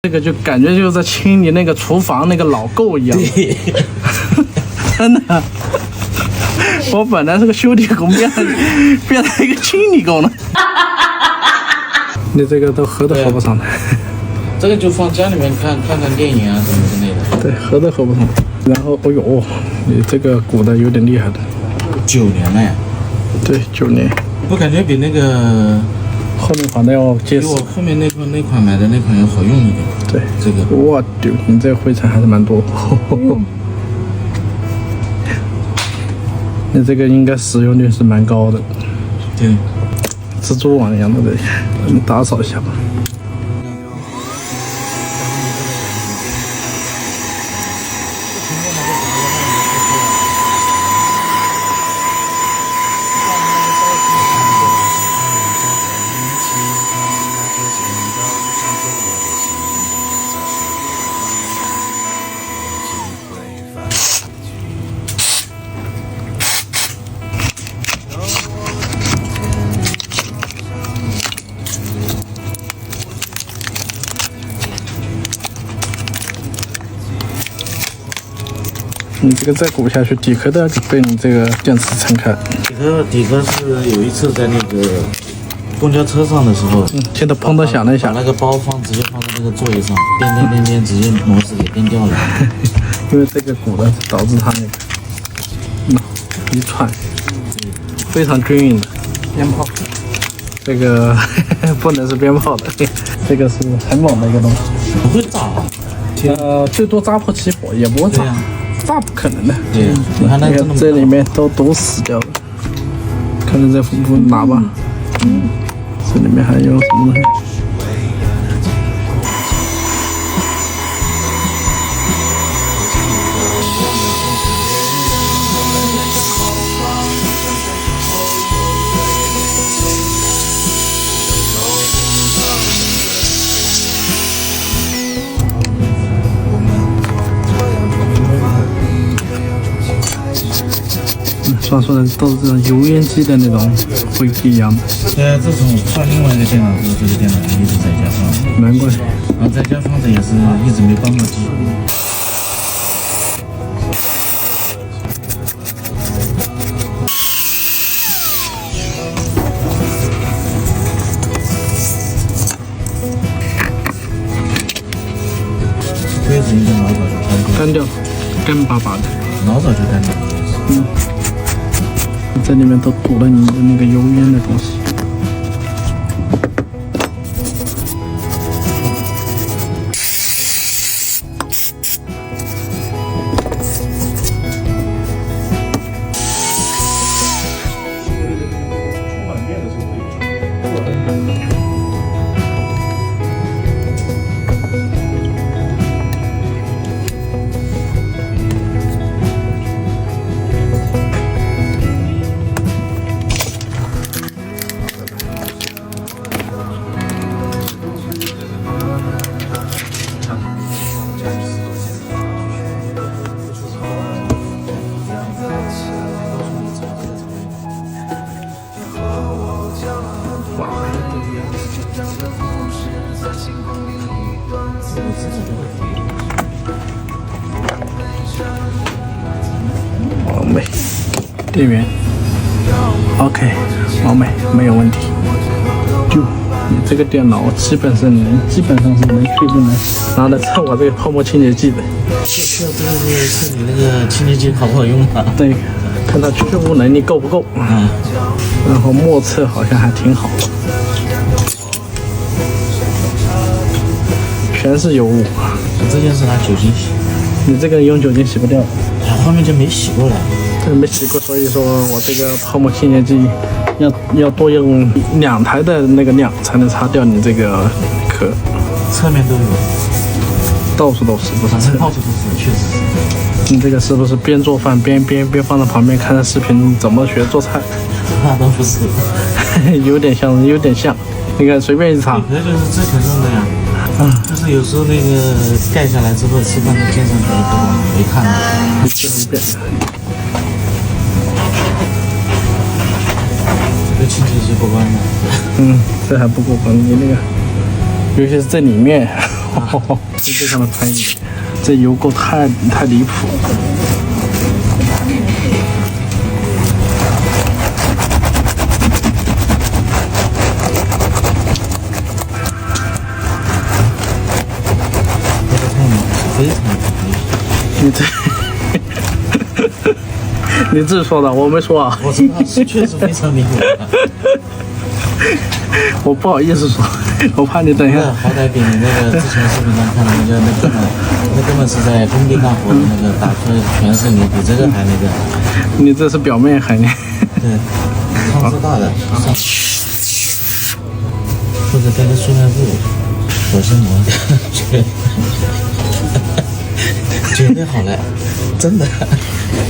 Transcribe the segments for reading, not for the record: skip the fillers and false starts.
这个就感觉就在清理那个厨房那个老垢一样。对，真的。我本来是个修理工，变成一个清理工了。你这个都合都合不上的。这个就放家里面看电影啊什么之类的。对，合都合不上。然后，哎呦，你这个鼓的有点厉害的。9年了呀。对，9年。我感觉比那个后面款的要结实。比我后面那款买的那款要好用一点。对，这个。我丢，你这灰尘还是蛮多。你这个应该使用率是蛮高的。对。蜘蛛网一样的，你打扫一下吧。你这个再鼓下去，底壳都要被你这个电池撑开。底壳是有一次在那个公交车上的时候，现在砰的响了一下，把那个包直接放在那个座椅上，颠，直接螺丝给颠掉了。因为这个鼓的导致它那个一串非常均匀的鞭炮。这个不能是鞭炮的，这个是很猛的一个东西。不会炸。最多扎破起火，也不会炸。炸不可能的。对，你看那个这里面都死掉了。看着这副喇叭，这里面还有什么东西？传说的都是这种油烟机的那种灰机一样的。这种换另外一个电脑之后，这个电脑一直在家放。难怪。然后在家放着也是一直没关过机。杯子应该老早就干掉，干巴巴的。老早就干掉了。这里面都堵了你的那个油烟的东西。完美，电源 OK， 完美，没有问题。就你这个电脑基本上是能确定的拿来测我这个泡沫清洁剂的。测你那个清洁剂好不好用啊？对，看它去污能力够不够。然后目测好像还挺好的，全是油污。这件是拿酒精洗。你这个用酒精洗不掉。后面就没洗过了。这没洗过，所以说我这个泡沫清洁剂要多用2台的那个量才能擦掉你这个壳。侧面都有，到处都是，不是侧面。到处都是，确实是。你这个是不是边做饭边放在旁边看着视频怎么学做菜？那都不是。有点像。你看随便一查。这就是最可用的呀。就是有时候那个盖下来之后，吃饭都添上去了，没看到。你吃一遍。这清洁剂过关了。这还不过关，你那个，尤其是这里面，这非常的专业，这油垢太离谱。非常你这，你自己说的，我没说啊。我知道是确实非常离谱。我不好意思说，我怕你等一下。好歹比你那个之前视频上看的那根本是在工地干活的那个打出来全是你，比这个还那个。你这是表面含量。对，汤是大的。或者带个塑料布、保鲜膜，绝对好了，真的。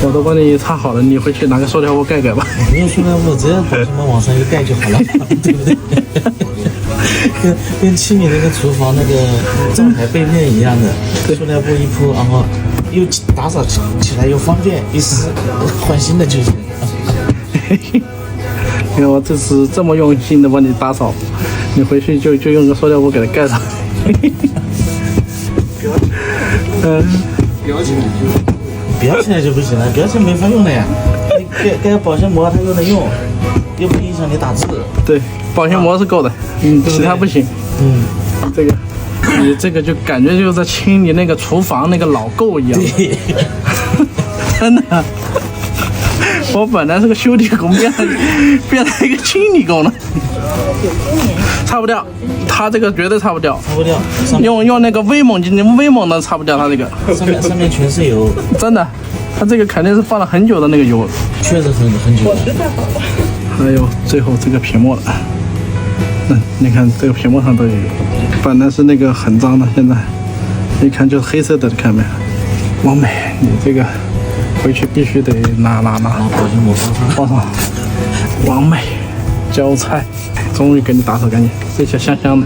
我都帮你擦好了，你回去拿个塑料布盖盖吧。不用塑料布，只要保鲜膜往上一盖就好了，对不对？跟七米那个厨房那个灶台背面一样的，塑料布一铺，然后又打扫起来又方便，一撕换新的就行。你看我这次这么用心的帮你打扫，你回去就用个塑料布给它盖上。裱起来就不行了，裱起来没法用了呀。你盖保鲜膜它又能用，又不影响你打字。对，保鲜膜是够的，其他不行。这个，你这个就感觉就在清理那个厨房那个老垢一样。对，真的。我本来是个修理工，变成一个清理工了。擦不掉，它这个绝对擦不掉。擦不掉。用那个威猛能擦不掉它这个。上面全是油。真的，它这个肯定是放了很久的那个油。确实很久了。还有最后这个屏幕了。你看这个屏幕上都有油，本来是那个很脏的，现在一看就是黑色的，看没？王美，你这个回去必须得拿保鲜膜包上。王美，浇菜，终于给你打扫干净，这些香香的。